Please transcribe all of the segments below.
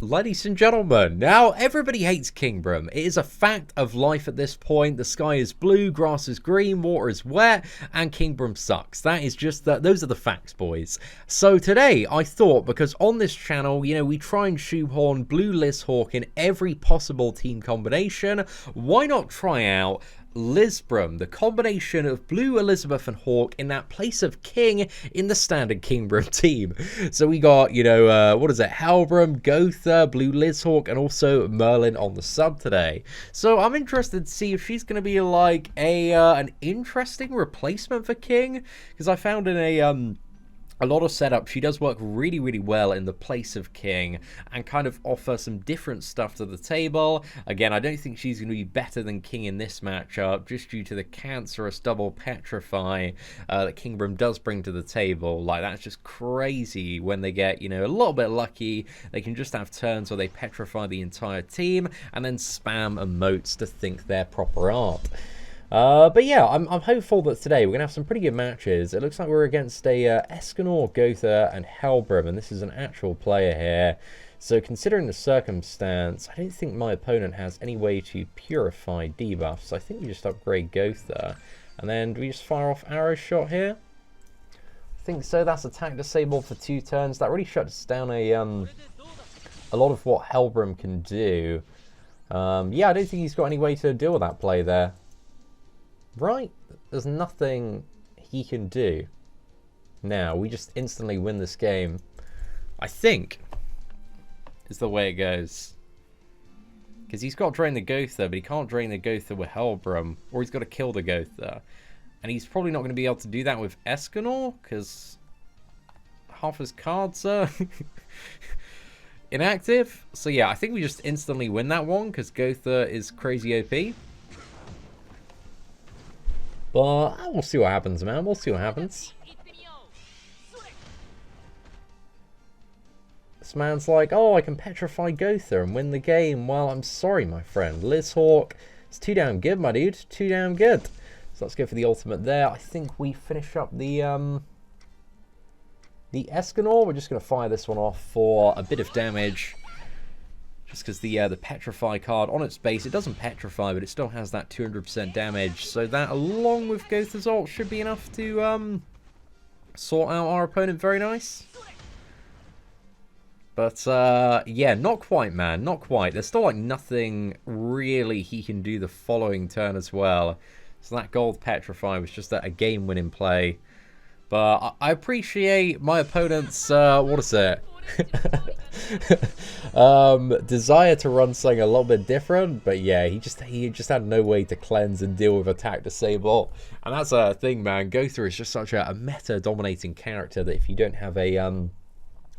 Ladies and gentlemen, now everybody hates Kingbram. It is a fact of life at this point. The sky is blue, grass is green, water is wet, and Kingbram sucks. That is just those are the facts, boys. So today, I thought, because on this channel, you know, we try and shoehorn blue Lizhawk in every possible team combination, why not try out Lizbram, the combination of blue Elizabeth and Hawk in that place of king in the standard Kingbram team. So we got, you know, what is it, Helbram, Gotha, blue Lizhawk, and also Merlin on the sub today. So I'm interested to see if she's going to be like an interesting replacement for King, because I found in a lot of setup, she does work really, really well in the place of King and kind of offer some different stuff to the table. Again, I don't think she's going to be better than King in this matchup just due to the cancerous double petrify that Kingbram does bring to the table. Like, that's just crazy when they get, you know, a little bit lucky. They can just have turns where they petrify the entire team and then spam emotes to think they're proper art. But yeah, I'm hopeful that today we're going to have some pretty good matches. It looks like we're against a Escanor, Gotha, and Helbram, and this is an actual player here. So considering the circumstance, I don't think my opponent has any way to purify debuffs. I think we just upgrade Gotha. And then do we just fire off arrow shot here? I think so. That's attack disabled for 2 turns. That really shuts down a lot of what Helbram can do. Yeah, I don't think he's got any way to deal with that play there. Right, there's nothing he can do. Now, we just instantly win this game. I think is the way it goes. Because he's got to drain the Gotha, but he can't drain the Gotha with Helbram. Or he's got to kill the Gotha. And he's probably not going to be able to do that with Escanor, because half his cards are inactive. So yeah, I think we just instantly win that one, because Gotha is crazy OP. But we'll see what happens, man. We'll see what happens. This man's like, oh, I can petrify Gotha and win the game. Well, I'm sorry, my friend. Lizhawk, it's too damn good, my dude. Too damn good. So let's go for the ultimate there. I think we finish up the Escanor. We're just going to fire this one off for a bit of damage. Just because the Petrify card on its base, it doesn't petrify, but it still has that 200% damage. So that, along with Gotha's ult, should be enough to sort out our opponent very nice. But yeah, not quite, man, not quite. There's still like nothing really he can do the following turn as well. So that gold Petrify was just a game-winning play. But I appreciate my opponent's what is it? Desire to run something a little bit different, but yeah, he just had no way to cleanse and deal with attack disable, and that's a thing, man. Gotha is just such a meta dominating character that if you don't have a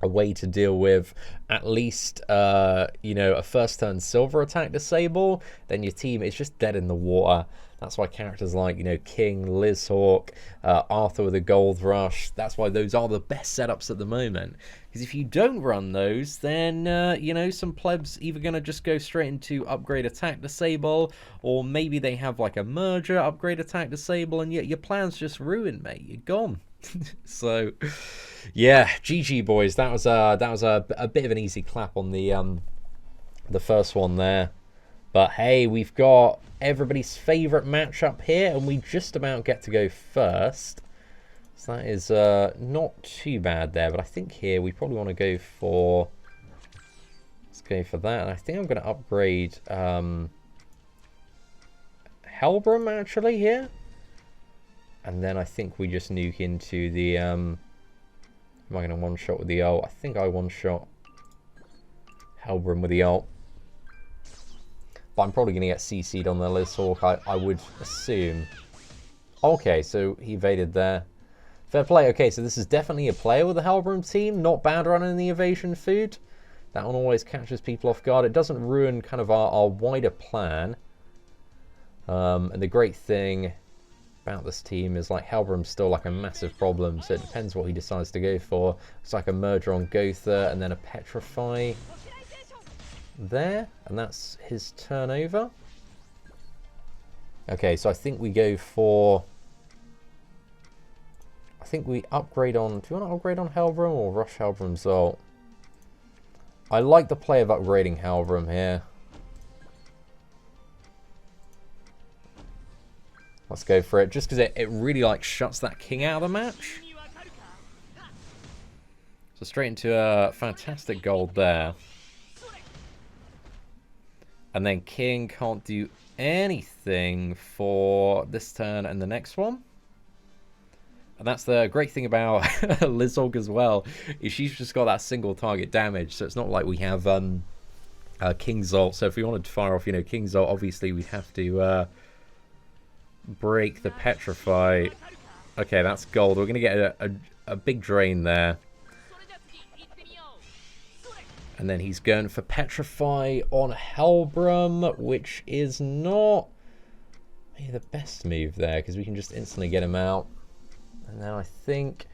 way to deal with at least you know, a first turn silver attack disable, then your team is just dead in the water. That's why characters like, you know, King, Lizhawk, Arthur with a gold rush, that's why those are the best setups at the moment. Because if you don't run those, then, you know, some plebs either going to just go straight into upgrade attack disable, or maybe they have like a merger, upgrade attack disable, and yet your plan's just ruined, mate. You're gone. So, yeah, GG, boys. That was a bit of an easy clap on the first one there. But hey, we've got everybody's favourite matchup here, and we just about get to go first. So that is not too bad there, but I think here we probably want to go for... Let's go for that. And I think I'm going to upgrade Helbram, actually, here. And then I think we just nuke into the... am I going to one-shot with the ult? I think I one-shot Helbram with the ult. But I'm probably going to get CC'd on the Lizhawk, I would assume. Okay, so he evaded there. Fair play. Okay, so this is definitely a player with the Helbram team. Not bad running the evasion food. That one always catches people off guard. It doesn't ruin kind of our wider plan. And the great thing about this team is like Helbram's still like a massive problem, so it depends what he decides to go for. It's like a merger on Gotha and then a Petrify there, and that's his turnover. Okay, so I think we go for... I think we upgrade on... Do you want to upgrade on Helbram or rush Helbram's ult? I like the play of upgrading Helbram here. Let's go for it, just because it really like shuts that king out of the match. So straight into a fantastic gold there. And then king can't do anything for this turn and the next one. And that's the great thing about Lizorg as well, is she's just got that single target damage, so it's not like we have King's Ult. So if we wanted to fire off, you know, King's Ult, obviously we'd have to break the Petrify. Okay, that's gold. We're going to get a big drain there. And then he's going for Petrify on Helbram, which is not maybe the best move there, because we can just instantly get him out. And then I think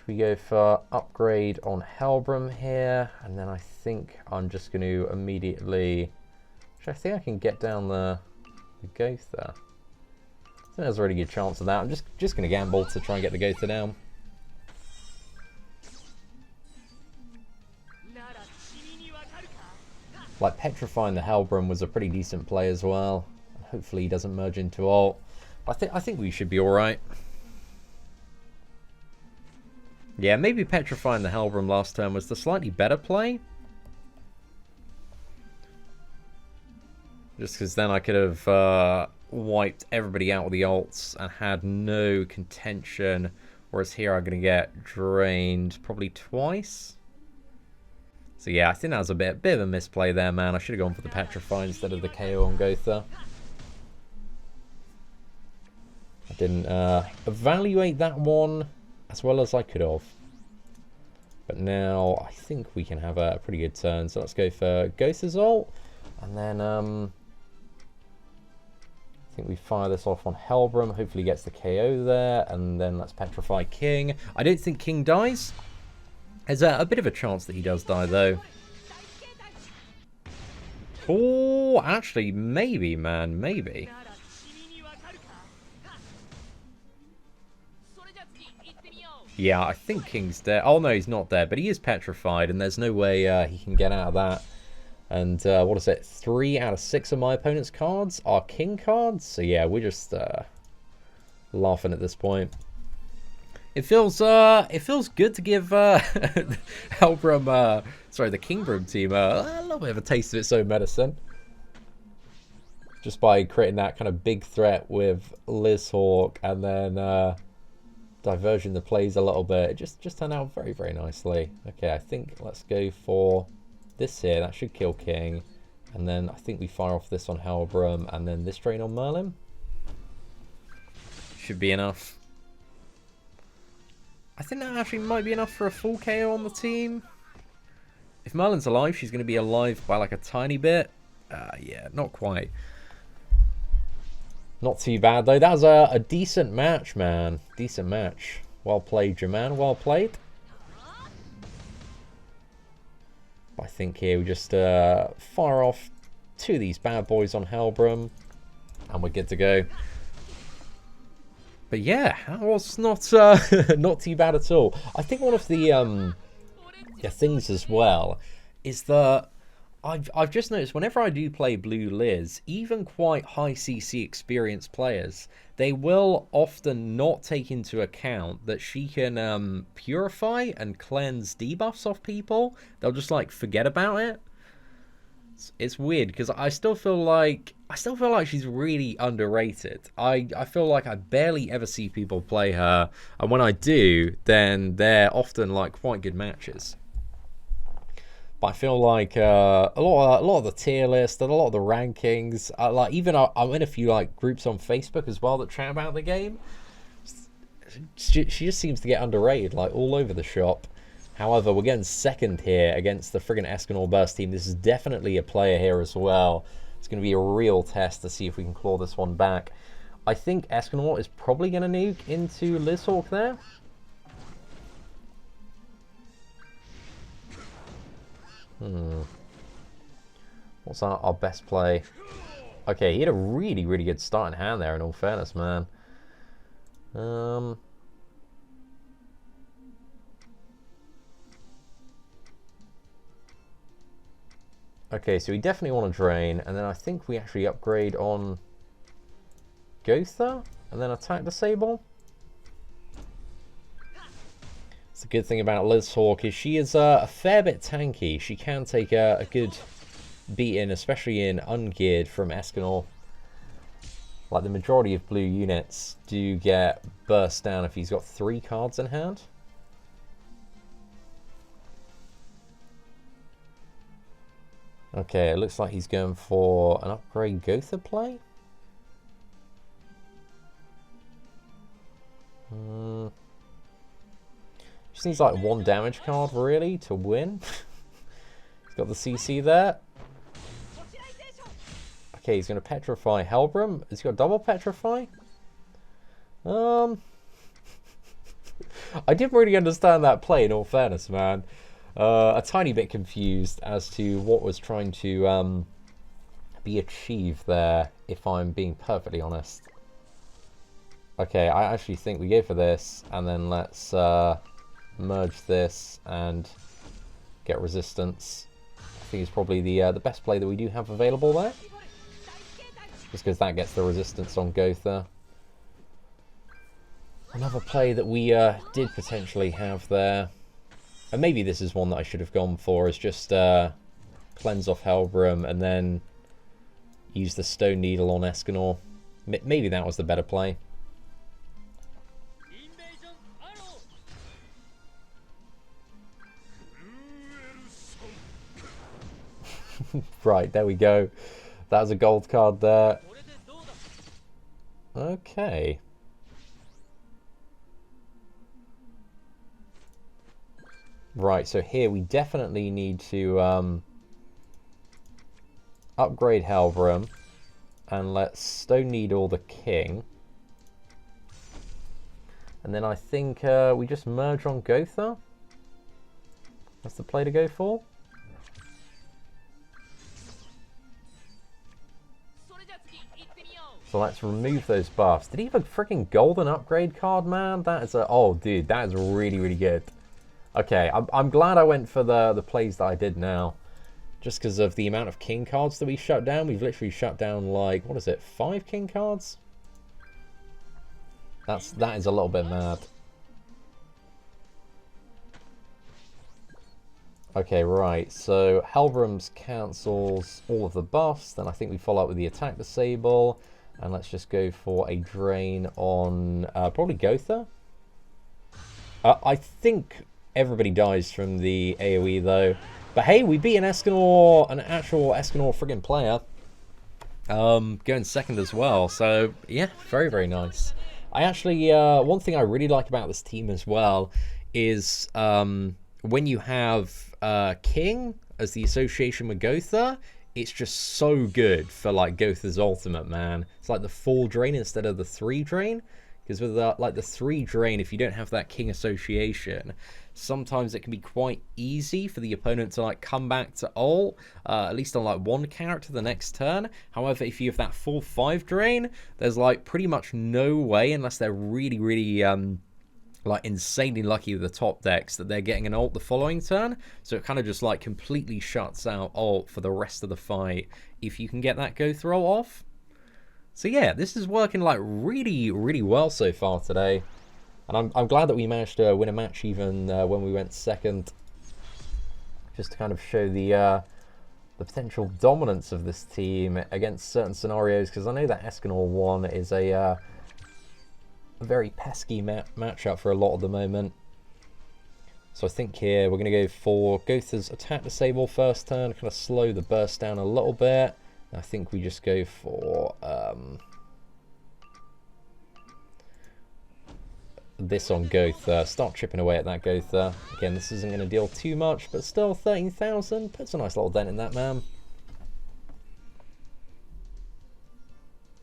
we go for upgrade on Helbram here, and then I think I'm just going to immediately... Actually, I think I can get down the Gotha. I think there's a really good chance of that. I'm just going to gamble to try and get the Gotha down. Like, petrifying the Helbram was a pretty decent play as well. Hopefully he doesn't merge into ult. I think we should be alright. Yeah, maybe petrifying the Helbram last turn was the slightly better play. Just because then I could have wiped everybody out with the ults and had no contention. Whereas here I'm going to get drained probably twice. So yeah, I think that was a bit of a misplay there, man. I should have gone for the Petrify instead of the KO on Gotha. I didn't evaluate that one as well as I could have. But now I think we can have a pretty good turn. So let's go for Gotha's ult. And then I think we fire this off on Helbram. Hopefully he gets the KO there. And then let's Petrify King. I don't think King dies. There's a bit of a chance that he does die, though. Oh, actually, maybe, man. Maybe. Yeah, I think King's dead. Oh, no, he's not dead. But he is petrified, and there's no way he can get out of that. And what is it? 3 out of 6 of my opponent's cards are King cards. So, yeah, we're just laughing at this point. It feels good to give Helbram, sorry, the Kingbram team a little bit of a taste of its own medicine. Just by creating that kind of big threat with Lizhawk and then diversion the plays a little bit. It just turned out very, very nicely. Okay, I think let's go for this here. That should kill King. And then I think we fire off this on Helbram and then this drain on Merlin. Should be enough. I think that actually might be enough for a full KO on the team. If Merlin's alive, she's going to be alive by like a tiny bit. Yeah, not quite. Not too bad, though. That was a decent match, man. Decent match. Well played, Jerman. Well played. I think here we just fire off 2 of these bad boys on Helbram. And we're good to go. But yeah, that was not not too bad at all. I think one of the things as well is that I've just noticed whenever I do play Blue Liz, even quite high CC experienced players, they will often not take into account that she can purify and cleanse debuffs off people. They'll just like forget about it. It's weird because I still feel like she's really underrated. I feel like I barely ever see people play her, and when I do, then they're often like quite good matches. But I feel like a lot of the tier list and a lot of the rankings, like even I'm in a few like groups on Facebook as well that chat about the game. She just seems to get underrated like all over the shop. However, we're getting second here against the friggin' Escanor Burst team. This is definitely a player here as well. It's going to be a real test to see if we can claw this one back. I think Escanor is probably going to nuke into Lizhawk there. What's our best play? Okay, he had a really, really good starting hand there, in all fairness, man. Okay, so we definitely want to drain, and then I think we actually upgrade on Gotha, and then attack disable. It's a good thing about Lizhawk is she is a fair bit tanky. She can take a good beating, especially in ungeared from Escanor. Like the majority of blue units do get burst down if he's got 3 cards in hand. Okay, it looks like he's going for an upgrade Gotha play. Just needs like 1 damage card really to win. He's got the CC there. Okay, he's going to petrify Helbram. Has he got double petrify? I didn't really understand that play in all fairness, man. A tiny bit confused as to what was trying to be achieved there, if I'm being perfectly honest. Okay, I actually think we go for this, and then let's merge this and get resistance. I think it's probably the best play that we do have available there. Just because that gets the resistance on Gotha. Another play that we did potentially have there, and maybe this is one that I should have gone for, is just cleanse off Helbram and then use the Stone Needle on Escanor. Maybe that was the better play. Right, there we go. That was a gold card there. Okay. Right, so here we definitely need to upgrade Helbram, and let's Stone Needle the King. And then I think we just merge on Gotha. That's the play to go for. So let's remove those buffs. Did he have a freaking golden upgrade card, man? That is a... Oh, dude, that is really, really good. Okay, I'm glad I went for the plays that I did now. Just because of the amount of king cards that we shut down. We've literally shut down, like, what is it, 5 king cards? That is a little bit mad. Okay, right, so Helbram's cancels all of the buffs. Then I think we follow up with the attack disable. And let's just go for a drain on probably Gotha. I think everybody dies from the AoE though. But hey, we beat an Escanor, an actual Escanor friggin' player. Going second as well. So yeah, very, very nice. I actually, one thing I really like about this team as well is when you have King as the association with Gotha, it's just so good for like Gotha's ultimate, man. It's like the 4 drain instead of the 3 drain. Because with like the 3 drain, if you don't have that King association, sometimes it can be quite easy for the opponent to like come back to ult, at least on like one character the next turn. However, if you have that full 5 drain, there's like pretty much no way, unless they're really, really like insanely lucky with the top decks, that they're getting an ult the following turn. So it kind of just like completely shuts out ult for the rest of the fight if you can get that go throw off. So yeah, this is working like really, really well so far today. And I'm glad that we managed to win a match even when we went second. Just to kind of show the potential dominance of this team against certain scenarios. Because I know that Escanor 1 is a very pesky matchup for a lot at the moment. So I think here we're going to go for Gotha's attack disable first turn, kind of slow the burst down a little bit. I think we just go for this on Gotha. Start chipping away at that Gotha. Again, this isn't going to deal too much, but still 13,000 puts a nice little dent in that, man.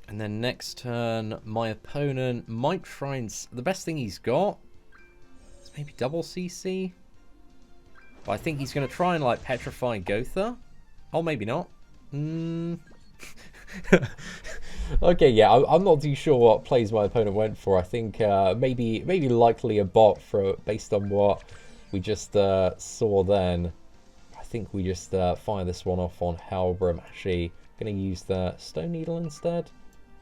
And then next turn, my opponent might try and... The best thing he's got is maybe double CC. But I think he's going to try and like petrify Gotha. Oh, maybe not. Okay, yeah, I'm not too sure what plays my opponent went for. I think maybe likely a bot based on what we just saw then. I think we just fire this one off on Helbram. Actually, going to use the Stone Needle instead.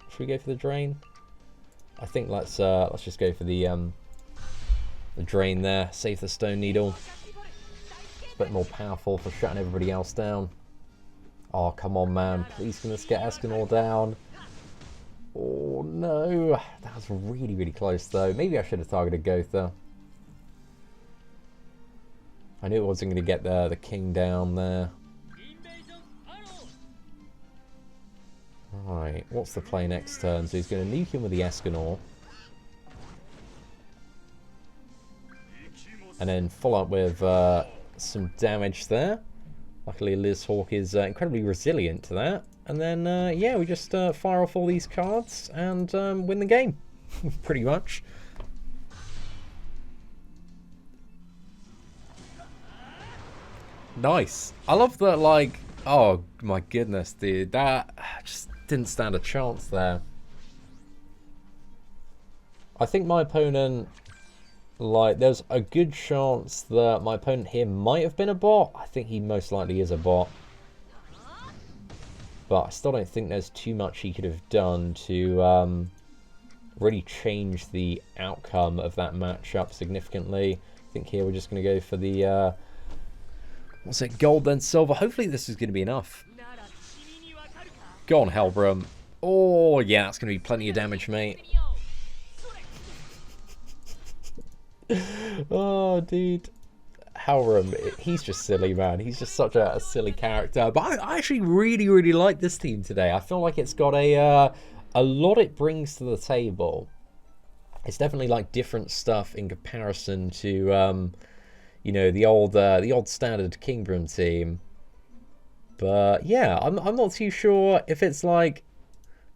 Should we go for the Drain? I think let's just go for the Drain there. Save the Stone Needle. It's a bit more powerful for shutting everybody else down. Oh, come on, man. Please can this get Escanor down? Oh, no. That was really, really close, though. Maybe I should have targeted Gotha. I knew it wasn't going to get the king down there. Right, what's the play next turn? So he's going to nuke him with the Escanor. And then follow up with some damage there. Luckily, Lizhawk is incredibly resilient to that. And then, yeah, we just fire off all these cards and win the game, pretty much. Nice. I love that, like, oh my goodness, dude. That just didn't stand a chance there. I think my opponent, like, there's a good chance that my opponent here might have been a bot. I think he most likely is a bot. But I still don't think there's too much he could have done to really change the outcome of that matchup significantly. I think here we're just going to go for the, what's it, gold then silver. Hopefully this is going to be enough. Go on, Helbram. Oh, yeah, that's going to be plenty of damage, mate. Oh, dude. Helbram, he's just silly, man. He's just such a silly character. But I actually really, really like this team today. I feel like it's got a lot it brings to the table. It's definitely like different stuff in comparison to, you know, the old standard Kingbram team. But yeah, I'm not too sure if it's like,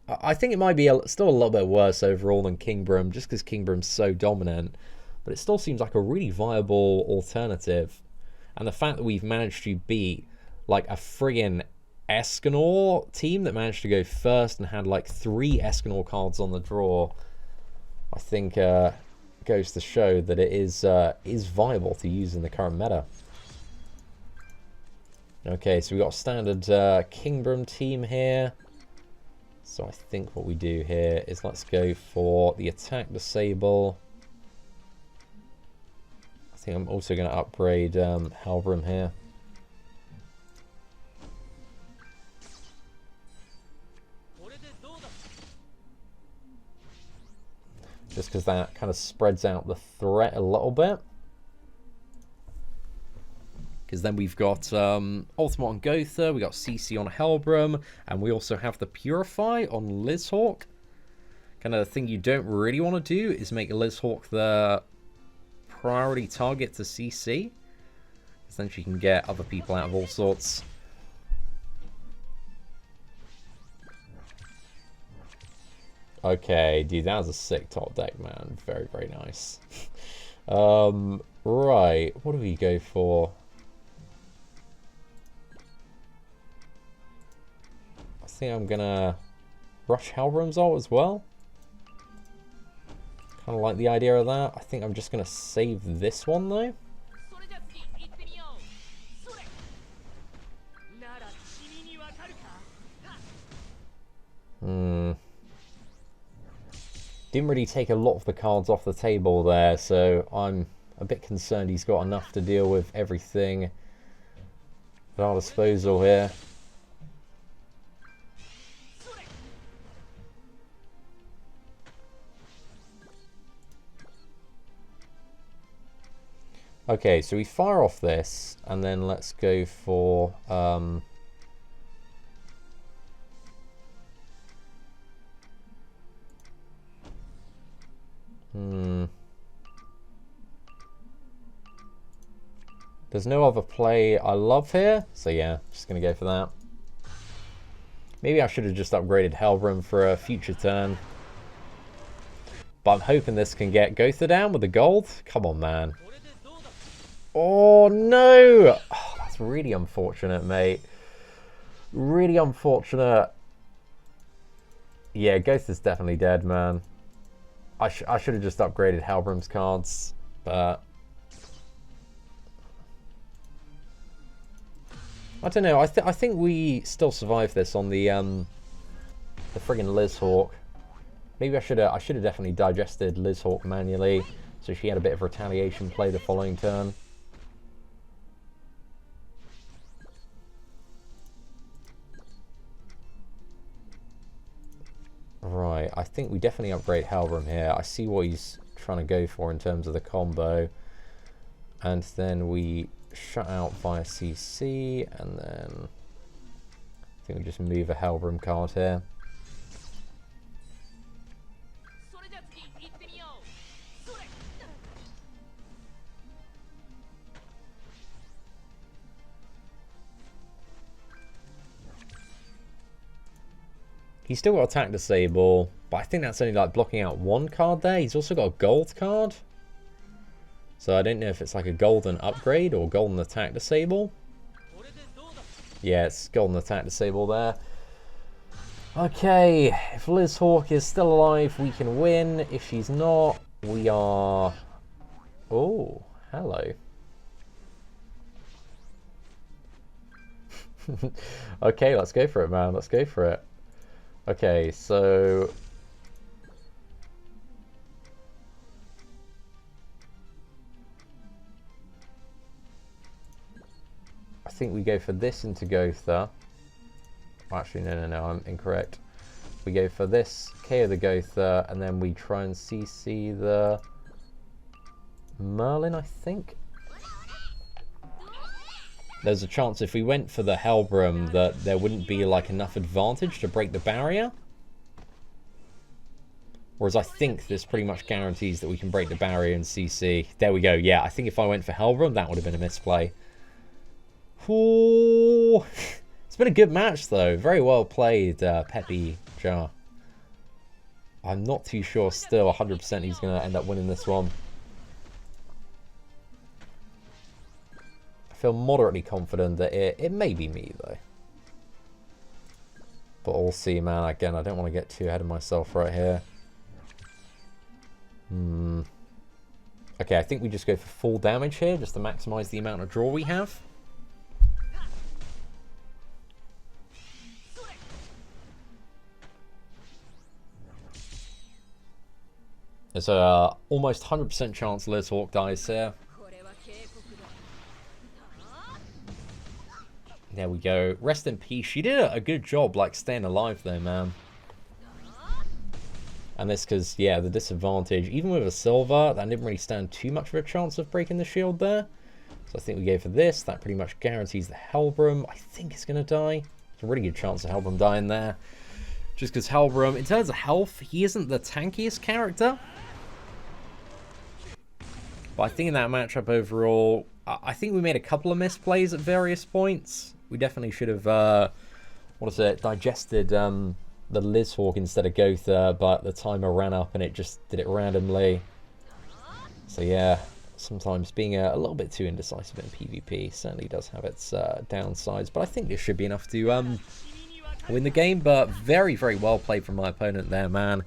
I think it might be still a little bit worse overall than Kingbram, just because Kingbram's so dominant. But it still seems like a really viable alternative. And the fact that we've managed to beat like a friggin' Escanor team that managed to go first and had like 3 Escanor cards on the draw, I think goes to show that it is viable to use in the current meta. Okay, so we've got a standard Kingbram team here. So I think what we do here is let's go for the attack disable. I think I'm also going to upgrade Helbram here. Just because that kind of spreads out the threat a little bit. Because then we've got Ultimate on Gotha, we got CC on Helbram, and we also have the Purify on Lizhawk. Kind of the thing you don't really want to do is make Lizhawk the priority target to CC. Because then she can get other people out of all sorts. Okay, dude, that was a sick top deck, man. Very, very nice. Right, what do we go for? I think I'm gonna rush Helbram's ult as well. Kind of like the idea of that. I think I'm just gonna save this one though. Didn't really take a lot of the cards off the table there, so I'm a bit concerned he's got enough to deal with everything at our disposal here. Okay, so we fire off this, and then let's go for there's no other play I love here, so yeah, just gonna go for that. Maybe I should have just upgraded Helbram for a future turn. But I'm hoping this can get Gotha down with the gold. Come on, man. Oh, no! Oh, that's really unfortunate, mate. Really unfortunate. Yeah, Gotha's definitely dead, man. I should have just upgraded Helbram's cards, but... I don't know. I think we still survive this on the friggin' Lizhawk. Maybe I should have definitely digested Lizhawk manually, so she had a bit of retaliation play the following turn. Right, I think we definitely upgrade Helbram here. I see what he's trying to go for in terms of the combo. And then we shut out via CC, and then I think we just move a Helbram card here. He's still got attack disable, but I think that's only like blocking out one card there. He's also got a gold card. So I don't know if it's like a golden upgrade or golden attack disable. Yeah, it's golden attack disable there. Okay, if Lizhawk is still alive, we can win. If she's not, we are... Oh, hello. Okay, let's go for it, man. Let's go for it. Okay, so... I think we go for this into Gotha. Actually, no, I'm incorrect. We go for this, KO the Gotha, and then we try and CC the Merlin, I think. There's a chance if we went for the Helbram that there wouldn't be like enough advantage to break the barrier. Whereas I think this pretty much guarantees that we can break the barrier and CC. There we go. Yeah, I think if I went for Helbram, that would have been a misplay. Ooh. It's been a good match though. Very well played, Peppy Jar. I'm not too sure still 100% he's going to end up winning this one. I feel moderately confident that it may be me though. But we'll see, man. Again, I don't want to get too ahead of myself right here. Okay, I think we just go for full damage here just to maximize the amount of draw we have. There's a almost 100% chance Lizhawk dies here. There we go. Rest in peace. She did a good job, like, staying alive though, man. And this because, yeah, the disadvantage, even with a silver, that didn't really stand too much of a chance of breaking the shield there. So I think we go for this. That pretty much guarantees the Helbram. I think it's going to die. There's a really good chance of Helbram dying there. Just because Helbram, in terms of health, he isn't the tankiest character. But I think in that matchup overall, I think we made a couple of misplays at various points. We definitely should have, digested the Lizhawk instead of Gotha, but the timer ran up and it just did it randomly. So yeah, sometimes being a little bit too indecisive in PvP certainly does have its downsides, but I think this should be enough to win the game. But very, very well played from my opponent there, man.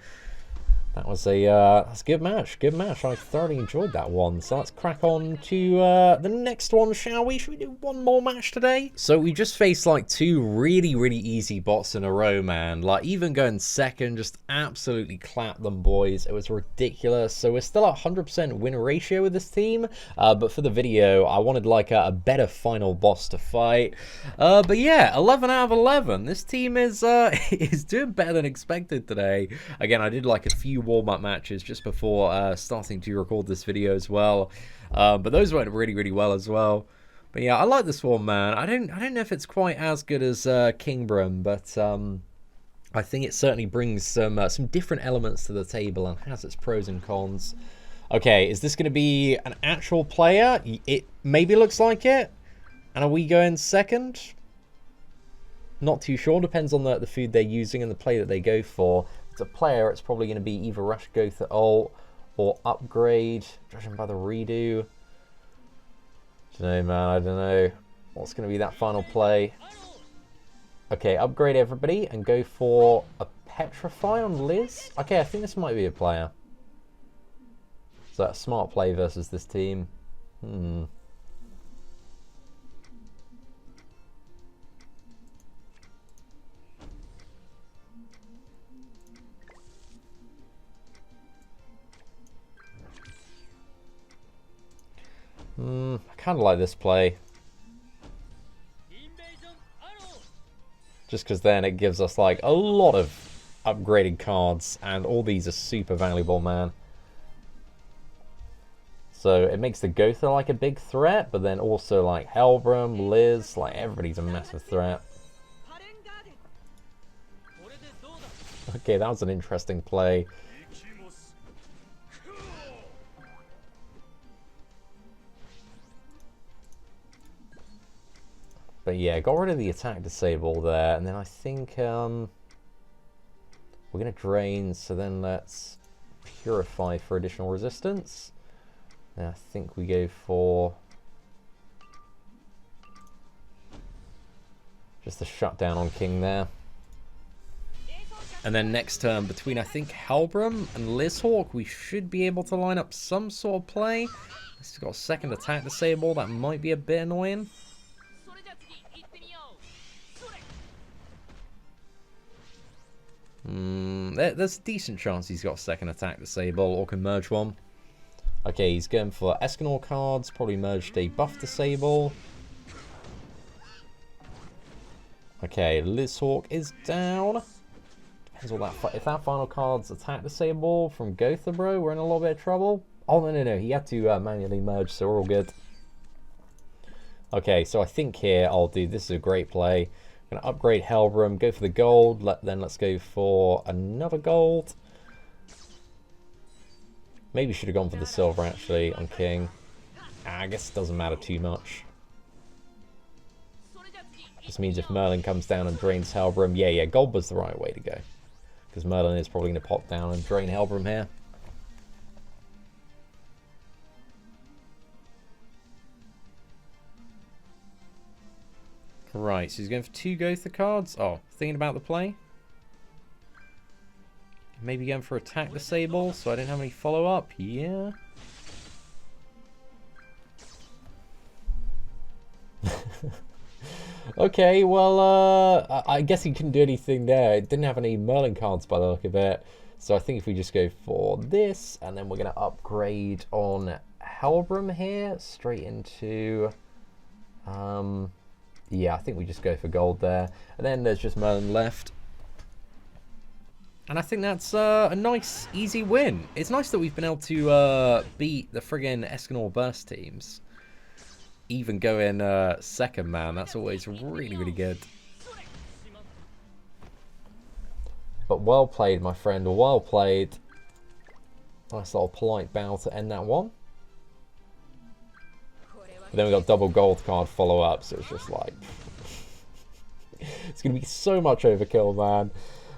That was that's a good match. Good match. I thoroughly enjoyed that one. So let's crack on to the next one, shall we? Should we do one more match today? So we just faced like two really, really easy bots in a row, man. Like even going second, just absolutely clapped them, boys. It was ridiculous. So we're still at 100% win ratio with this team. But for the video, I wanted like a better final boss to fight. But yeah, 11 out of 11. This team is is doing better than expected today. Again, I did like a few warm-up matches just before starting to record this video as well, but those went really, really well as well. But yeah, I like this one, man. I don't know if it's quite as good as Kingbram, but I think it certainly brings some different elements to the table and has its pros and cons. Okay, is this going to be an actual player? It maybe looks like it. And are we going second? Not too sure. Depends on the food they're using and the play that they go for. As a player, it's probably going to be either Rush Gotha ult or Upgrade, judging by the redo. I don't know, man. I don't know what's going to be that final play. Okay, upgrade everybody and go for a Petrify on Liz. Okay, I think this might be a player. So that's a smart play versus this team. kind of like this play. Just because then it gives us like a lot of upgraded cards, and all these are super valuable, man. So it makes the Gotha like a big threat, but then also like Helbram, Liz, like everybody's a massive threat. Okay, that was an interesting play. But yeah, got rid of the attack disable there, and then I think we're going to drain, so then let's purify for additional resistance. And I think we go for just the shutdown on King there. And then next turn, between I think Helbram and Lizhawk, we should be able to line up some sort of play. He's got a second attack disable, that might be a bit annoying. There's a decent chance he's got a second attack disable or can merge one. Okay, he's going for Escanor cards, probably merged a buff disable. Okay, Lizhawk is down. Depends on that. If that final card's attack disable from Gotha, bro, we're in a little bit of trouble. Oh, no, he had to manually merge, so we're all good. Okay, so I think here I'll do, this is a great play. I'm going to upgrade Helbram, go for the gold, then let's go for another gold. Maybe should have gone for the silver, actually, on King. I guess it doesn't matter too much. Just means if Merlin comes down and drains Helbram, yeah, gold was the right way to go. Because Merlin is probably going to pop down and drain Helbram here. Right, so he's going for 2 Gotha cards. Oh, thinking about the play. Maybe going for attack disable, so I didn't have any follow-up. Yeah. Okay, well, I guess he couldn't do anything there. It didn't have any Merlin cards by the look of it. So I think if we just go for this, and then we're going to upgrade on Helbram here, straight into... yeah, I think we just go for gold there. And then there's just Merlin left. And I think that's a nice, easy win. It's nice that we've been able to beat the friggin' Escanor Burst teams. Even going second, man. That's always really, really good. But well played, my friend. Well played. Nice little polite bow to end that one. But then we got double gold card follow-up, so it's just like... it's going to be so much overkill, man.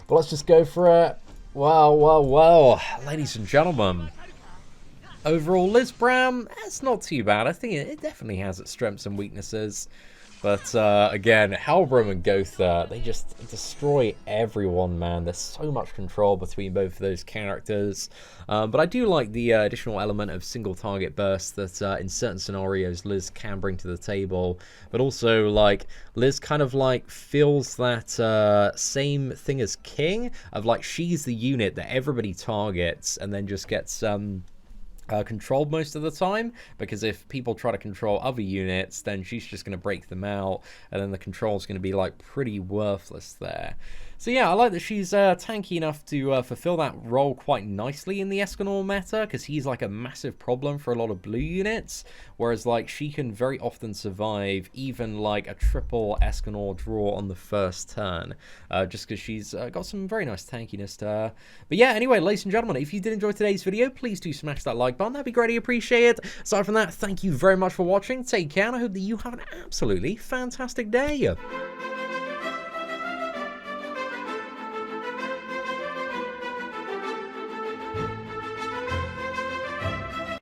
But let's just go for it. Well. Ladies and gentlemen. Overall, Lizbram, it's not too bad. I think it definitely has its strengths and weaknesses. But again, Helbram and Gotha, they just destroy everyone, man. There's so much control between both of those characters. But I do like the additional element of single target burst that in certain scenarios Liz can bring to the table. But also, like, Liz kind of like feels that same thing as King, of like she's the unit that everybody targets and then just gets... controlled most of the time, because if people try to control other units, then she's just going to break them out, and then the control is going to be like pretty worthless there. So yeah, I like that she's tanky enough to fulfill that role quite nicely in the Escanor meta, because he's like a massive problem for a lot of blue units, whereas like she can very often survive even like a triple Escanor draw on the first turn, just because she's got some very nice tankiness to her. But yeah, anyway, ladies and gentlemen, if you did enjoy today's video, please do smash that like button. That'd be greatly appreciated. Aside from that, thank you very much for watching. Take care, and I hope that you have an absolutely fantastic day.